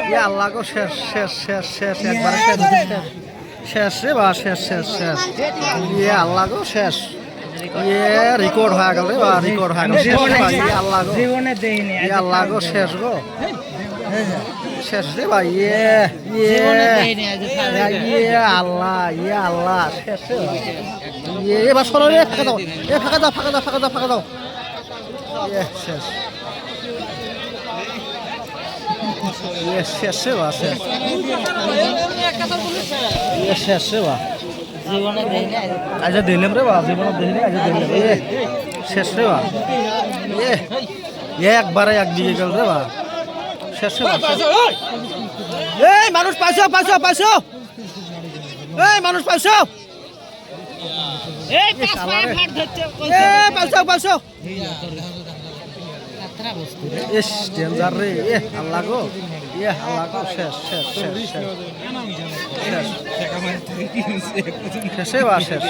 ইয়া আল্লাহ গো শেষ শেষ শেষ শেষ একবারে শেষ শেষ রে বা শেষ শেষ শেষ ইয়া আল্লাহ গো শেষ ইয়ে রেকর্ড হয়ে গেল রে বা রেকর্ড হয়ে গেল শেষ রে ভাই ইয়া আল্লাহ গো জীবনে দেইনি ইয়া আল্লাহ গো শেষ গো শেষ রে ভাই ইয়ে জীবনে ইয়ে দেইনি আজ ইয়ে আল্লাহ ইয়ে আল্লাহ শেষ রে ভাই ইয়ে এবার সরো রে ফাঁকা দাও এ ফাঁকা দাও ফাঁকা দাও ফাঁকা দাও ফাঁকা দাও ইয়ে শেষ ইয়ে শেষ রে বা শেষ ইয়ে শেষ রে বা জীবনে দেইনি আজ দিলাম রে বা জীবন দিলি আজ দিলাম এ শেষ রে বা এ একবারে এক দিকে গেল রে বা শেষ রে বা এই মানুষ পাইছো পাইছো পাইছো এই মানুষ পাইছো এই পাঁচ পায়ে ফাট ধরতে এ পাইছো পাইছো কাতরা বস্তু ইস ডেঞ্জার রে এ আল্লাহ গো ইয়ে আল্লাহ গো শেষ শেষ শেষ শেষ শেষ শেষে বা শেষ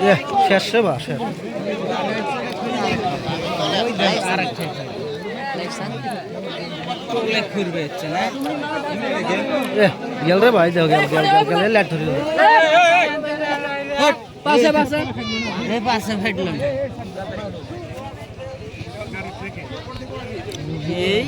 ইয়ে শেষ রে বা শেষ ঘুরবে হচ্ছে না এ গেল রে ভাই দেও গেল গেল গেল গেল লেট ধরে পাশে পাশে এই পাশে ফেটলো এই